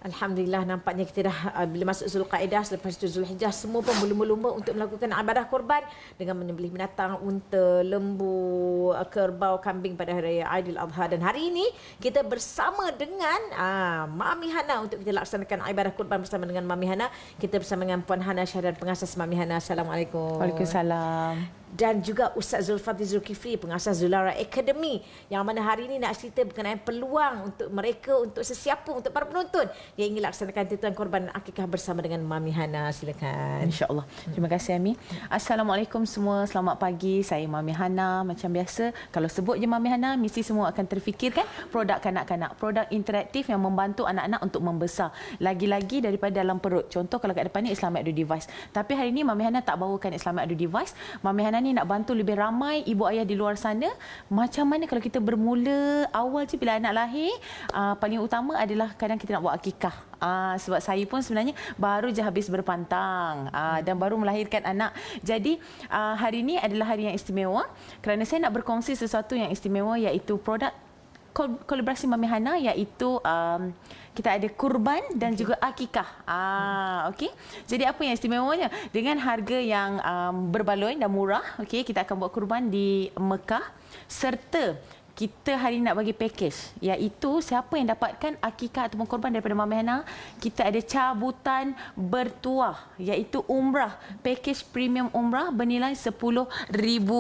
Alhamdulillah, nampaknya kita dah bila masuk Zulqaidah, selepas itu Zulhijjah, semua pun berlumba-lumba untuk melakukan ibadah korban dengan menyembelih binatang, unta, lembu, kerbau, kambing pada hari Aidil Adha. Dan hari ini kita bersama dengan Mami Hana untuk kita laksanakan ibadah korban bersama dengan Mami Hana. Kita bersama dengan Puan Hana Syah dan pengasas Mami Hana. Assalamualaikum. Waalaikumsalam. Dan juga Ustaz Zulfadli Zulkifli, pengasas Zulara Academy, yang mana hari ini nak cerita berkenaan peluang untuk mereka, untuk sesiapa, untuk para penonton yang ingin laksanakan tituan korban akikah bersama dengan Mami Hana. Silakan. InsyaAllah. Terima kasih Ami. Assalamualaikum semua. Selamat pagi. Saya Mami Hana. Macam biasa, kalau sebut je Mami Hana, mesti semua akan terfikirkan produk kanak-kanak. Produk interaktif yang membantu anak-anak untuk membesar. Lagi-lagi daripada dalam perut. Contoh kalau kat depan ni Islamic Edu Device. Tapi hari ini Mami Hana tak bawakan Islamic Edu Device. Mami Hana ni nak bantu lebih ramai ibu ayah di luar sana. Macam mana kalau kita bermula awal je bila anak lahir, paling utama adalah kadang kita nak buat akikah. Sebab saya pun sebenarnya baru je habis berpantang dan baru melahirkan anak. Jadi hari ini adalah hari yang istimewa kerana saya nak berkongsi sesuatu yang istimewa, iaitu produk kolaborasi Mami Hana, iaitu kita ada kurban dan juga akikah. Okey. Jadi apa yang istimewanya? Dengan harga yang berbaloi dan murah, okey, kita akan buat kurban di Mekah, serta kita hari ini nak bagi package, iaitu siapa yang dapatkan akikah ataupun korban daripada Mami Hana, kita ada cabutan bertuah, iaitu umrah, package premium umrah bernilai RM10,000.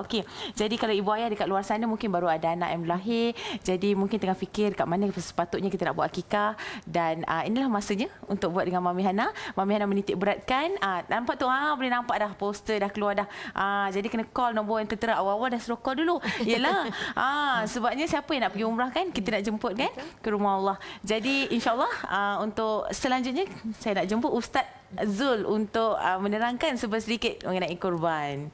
Okey. Jadi kalau ibu ayah dekat luar sana mungkin baru ada anak yang lahir, jadi mungkin tengah fikir kat mana sepatutnya kita nak buat akikah, dan inilah masanya untuk buat dengan Mami Hana. Mami Hana menitik beratkan, nampak tu, boleh nampak dah poster dah keluar dah. Jadi kena call nombor yang tertera awal-awal, dah suruh call dulu. Yalah. Sebabnya siapa yang nak pergi umrah kan, kita nak jemput kan ke rumah Allah. Jadi insya-Allah untuk selanjutnya saya nak jemput Ustaz Zul untuk menerangkan sedikit mengenai kurban.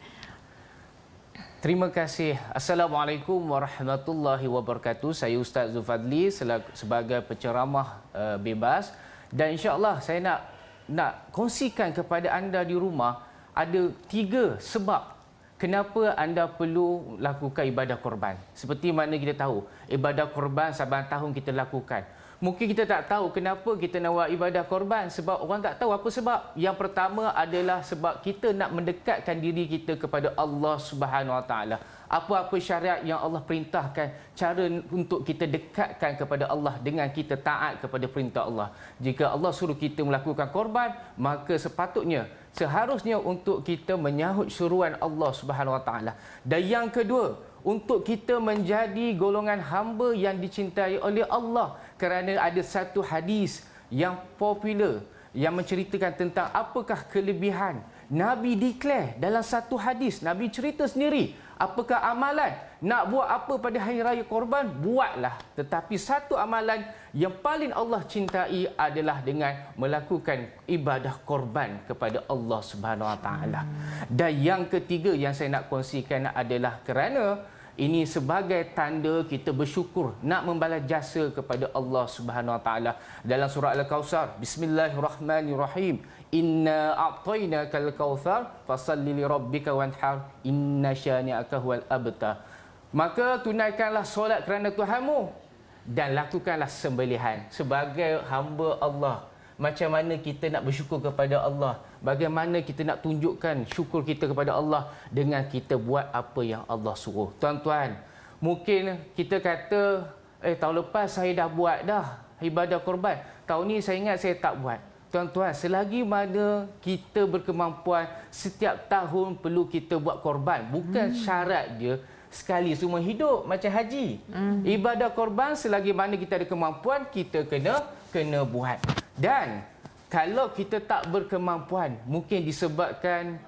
Terima kasih. Assalamualaikum warahmatullahi wabarakatuh. Saya Ustaz Zulfadli sebagai penceramah bebas, dan insya-Allah saya nak kongsikan kepada anda di rumah ada 3 sebab kenapa anda perlu lakukan ibadah korban. Seperti mana kita tahu, ibadah korban saban tahun kita lakukan. Mungkin kita tak tahu kenapa kita nak buat ibadah korban, sebab orang tak tahu apa sebab. Yang pertama adalah sebab kita nak mendekatkan diri kita kepada Allah Subhanahu Wa Taala. Apa-apa syariat yang Allah perintahkan, cara untuk kita dekatkan kepada Allah dengan kita taat kepada perintah Allah. Jika Allah suruh kita melakukan korban, maka seharusnya untuk kita menyahut suruhan Allah Subhanahu Wa Taala. Dan yang kedua, untuk kita menjadi golongan hamba yang dicintai oleh Allah, kerana ada satu hadis yang popular yang menceritakan tentang apakah kelebihan. Nabi declare dalam satu hadis, Nabi cerita sendiri, apakah amalan nak buat apa pada hari raya korban, buatlah. Tetapi satu amalan yang paling Allah cintai adalah dengan melakukan ibadah korban kepada Allah Subhanahu Wa Taala. Dan yang ketiga yang saya nak kongsikan adalah kerana ini sebagai tanda kita bersyukur, nak membalas jasa kepada Allah Subhanahu Wa Taala. Dalam surah Al-Kautsar, Bismillahirrahmanirrahim. Inna a'tainakal kautsar fasalli li rabbika wanhar inna syani'aka huwal abtar. Maka tunaikanlah solat kerana Tuhanmu dan lakukanlah sembelihan. Sebagai hamba Allah, macam mana kita nak bersyukur kepada Allah? Bagaimana kita nak tunjukkan syukur kita kepada Allah? Dengan kita buat apa yang Allah suruh. Tuan-tuan, mungkin kita kata, tahun lepas saya dah buat dah ibadah korban, tahun ni saya ingat saya tak buat. Tuan-tuan, selagi mana kita berkemampuan, setiap tahun perlu kita buat korban. Bukan syarat je sekali semua hidup macam haji. Ibadah korban selagi mana kita ada kemampuan, kita kena buat. Dan kalau kita tak berkemampuan, mungkin disebabkan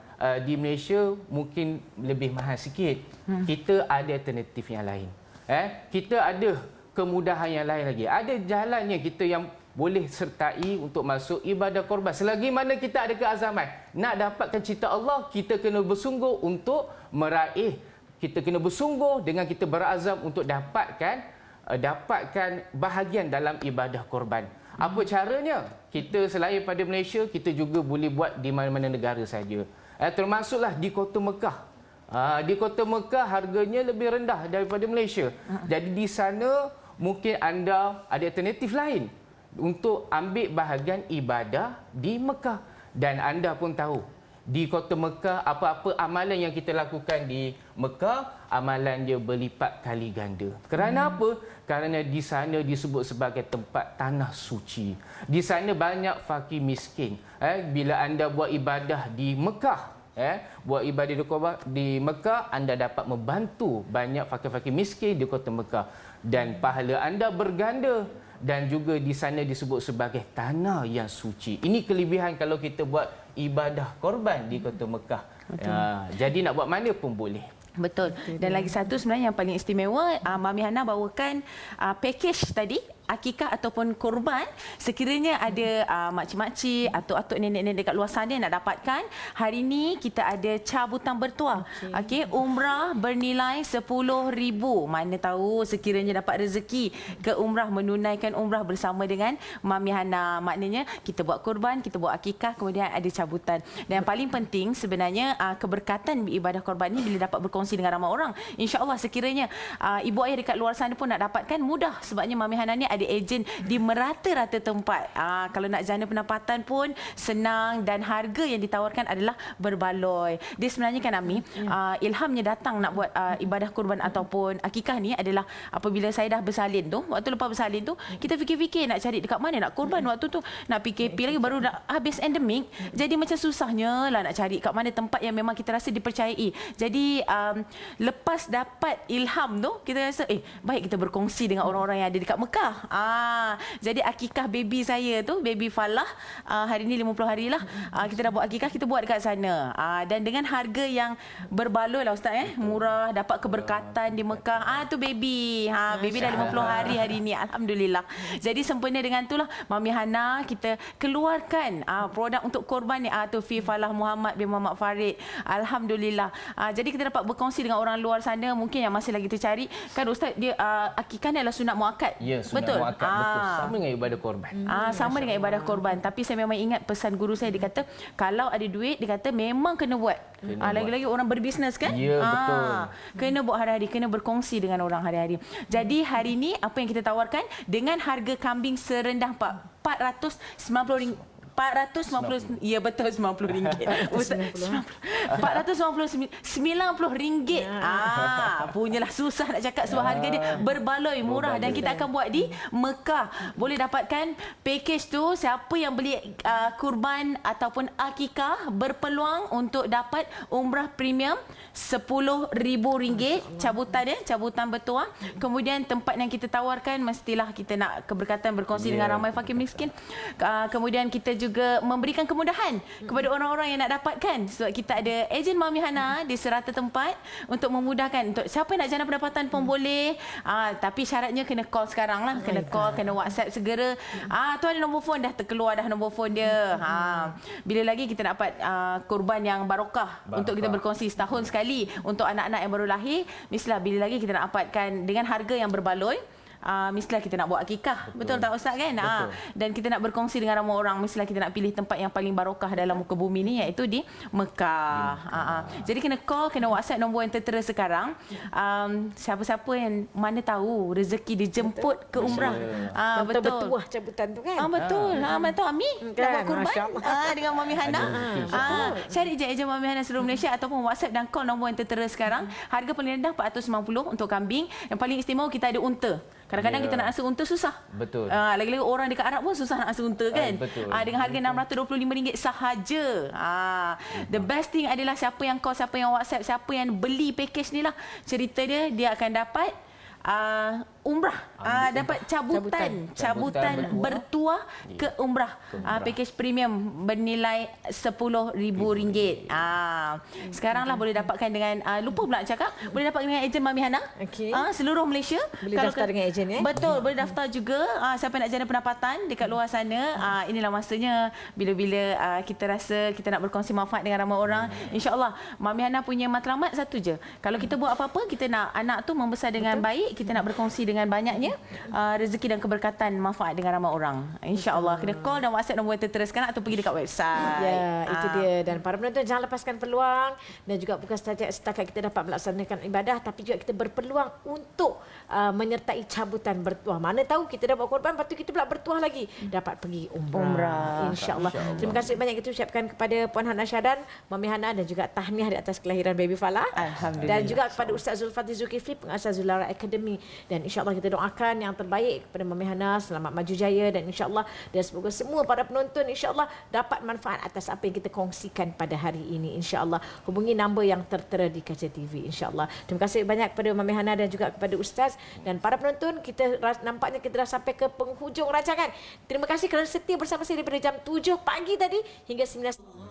di Malaysia mungkin lebih mahal sikit, kita ada alternatif yang lain. Kita ada kemudahan yang lain lagi. Ada jalannya kita yang boleh sertai untuk masuk ibadah korban. Selagi mana kita ada keazaman nak dapatkan cita Allah, kita kena bersungguh untuk meraih. Kita kena bersungguh dengan kita berazam untuk dapatkan bahagian dalam ibadah korban. Apa caranya? Kita selain pada Malaysia, kita juga boleh buat di mana-mana negara saja. Termasuklah di Kota Mekah. Di Kota Mekah harganya lebih rendah daripada Malaysia. Jadi di sana mungkin anda ada alternatif lain untuk ambil bahagian ibadah di Mekah. Dan anda pun tahu, di kota Mekah, apa-apa amalan yang kita lakukan di Mekah, amalan dia berlipat kali ganda. Kerana apa? Kerana di sana disebut sebagai tempat tanah suci. Di sana banyak fakir miskin. Bila anda buat ibadah di Mekah, buat ibadah di Mekah, anda dapat membantu banyak fakir-fakir miskin di kota Mekah. Dan pahala anda berganda. Dan juga di sana disebut sebagai tanah yang suci. Ini kelebihan kalau kita buat ibadah korban di kota Mekah. Jadi nak buat mana pun boleh. Betul. Dan lagi satu sebenarnya yang paling istimewa, Mami Hana bawakan package tadi, akikah ataupun korban. Sekiranya ada makcik-makcik atau atuk nenek-nenek dekat luar sana nak dapatkan, hari ini kita ada cabutan bertuah. Okey, umrah bernilai RM10,000. Mana tahu sekiranya dapat rezeki ke umrah, menunaikan umrah bersama dengan Mami Hana. Maknanya kita buat korban, kita buat akikah, kemudian ada cabutan. Dan yang paling penting sebenarnya keberkatan ibadah korban ni bila dapat berkongsi dengan ramai orang. InsyaAllah sekiranya ibu ayah dekat luar sana pun nak dapatkan, mudah. Sebabnya Mami Hana ni ada ejen di merata-rata tempat. Kalau nak jana pendapatan pun senang dan harga yang ditawarkan adalah berbaloi. Dia sebenarnya kan Ami, ilhamnya datang nak buat ibadah kurban ataupun akikah ni adalah apabila saya dah bersalin tu. Waktu lepas bersalin tu, kita fikir-fikir nak cari dekat mana nak kurban. Waktu tu nak PKP lagi, baru nak habis endemik. Jadi macam susahnya lah nak cari kat mana tempat yang memang kita rasa dipercayai. Jadi lepas dapat ilham tu, kita rasa baik kita berkongsi dengan orang-orang yang ada dekat Mekah. Jadi akikah baby saya tu, baby Falah, hari ni 50 hari lah. Kita dah buat akikah, kita buat dekat sana. Dan dengan harga yang berbaloi lah Ustaz, murah, dapat keberkatan di Mekah. Tu baby. Baby dah 50 hari hari ni. Alhamdulillah. Jadi sempena dengan itulah Mami Hana kita keluarkan produk untuk korban ni. Tu Fi Falah Muhammad bin Muhammad Farid. Alhamdulillah. Jadi kita dapat berkongsi dengan orang luar sana mungkin yang masih lagi tercari. Kan Ustaz, dia akikah ni adalah sunat muakkad. Ya, sunat muakkad, betul. Sama dengan ibadah korban. Sama dengan ibadah korban. Tapi saya memang ingat pesan guru saya, dia kata kalau ada duit, dia kata memang kena buat. Lagi-lagi orang berbisnes kan? Ya, betul. Kena buat hari-hari, kena berkongsi dengan orang hari-hari. Jadi hari ni apa yang kita tawarkan dengan harga kambing serendah RM490. 490, ya betul, RM90. RM490. Punyalah susah nak cakap sebab harga dia berbaloi, murah dan kita akan buat di Mekah. Boleh dapatkan package tu, siapa yang beli kurban ataupun akikah berpeluang untuk dapat umrah premium RM10,000 cabutan cabutan bertuah. Kemudian tempat yang kita tawarkan mestilah kita nak keberkatan berkongsi dengan ramai fakir miskin. Kemudian kita juga memberikan kemudahan kepada orang-orang yang nak dapatkan, sebab kita ada ejen Mami Hana di serata tempat untuk memudahkan. Untuk siapa yang nak jana pendapatan pun boleh, tapi syaratnya kena call sekarang lah, kena call, kena WhatsApp segera. Tu ada nombor phone, dah terkeluar dah nombor phone dia. Bila lagi kita dapat kurban yang barokah untuk kita berkongsi setahun sekali untuk anak-anak yang baru lahir. Mestilah bila lagi kita nak dapatkan dengan harga yang berbaloi. Mestilah kita nak buat akikah. Betul tak Ustaz kan? Dan kita nak berkongsi dengan ramai orang, mestilah kita nak pilih tempat yang paling barokah dalam muka bumi ni, iaitu di Mekah. Jadi kena call, kena WhatsApp nombor yang tertera sekarang. Siapa-siapa yang mana tahu rezeki dijemput ke umrah. Betul. Bertuah cabutan tu kan? Betul. Mana tahu Ami nak buat kurban dengan Mami Hana. Cari je ejen Mami Hana seluruh Malaysia ataupun WhatsApp dan call nombor yang tertera sekarang. Harga paling rendah RM490 untuk kambing. Yang paling istimewa kita ada unta. Kadang-kadang kita nak asa unta susah. Betul. Lagi-lagi orang dekat Arab pun susah nak asa unta kan. Betul. Dengan harga RM625 sahaja. The best thing adalah siapa yang call, siapa yang WhatsApp, siapa yang beli package ni lah. Cerita dia akan dapat umrah, dapat cabutan bertuah ke umrah. Package premium bernilai RM10,000. Sekarang lah boleh dapatkan dengan lupa pula cakap, boleh dapat dengan ejen Mami Hana. Seluruh Malaysia. Boleh daftar dengan ejen Betul, boleh daftar juga. Siapa nak jana pendapatan dekat luar sana, inilah masanya bila-bila kita rasa kita nak berkongsi manfaat dengan ramai orang. InsyaAllah Mami Hana punya matlamat satu je. Kalau kita buat apa-apa, kita nak anak tu membesar dengan baik, baik, kita nak berkongsi dengan banyaknya rezeki dan keberkatan manfaat dengan ramai orang. InsyaAllah. Kena call dan WhatsApp nombor terus kan atau pergi dekat website. Ya, itu dia. Dan para penonton jangan lepaskan peluang dan juga bukan sahaja setakat kita dapat melaksanakan ibadah tapi juga kita berpeluang untuk menyertai cabutan bertuah. Mana tahu kita dah buat korban lepas tu kita pula bertuah lagi dapat pergi umrah. InsyaAllah. Terima kasih banyak kita ucapkan kepada Puan Hana Syadan, Mami Hana dan juga tahniah di atas kelahiran baby Falah. Alhamdulillah. Dan juga kepada Ustaz Zulfadli Zulkifli, pengasas Zulara Academy. Dan insyaAllah kita doakan yang terbaik kepada Mami Hana, selamat maju jaya dan insyaAllah dan semoga semua para penonton insyaAllah dapat manfaat atas apa yang kita kongsikan pada hari ini. InsyaAllah hubungi nombor yang tertera di kaca TV insyaAllah. Terima kasih banyak kepada Mami Hana dan juga kepada Ustaz dan para penonton. Kita nampaknya kita dah sampai ke penghujung rancangan. Terima kasih kerana setia bersama saya daripada jam 7 pagi tadi hingga 9.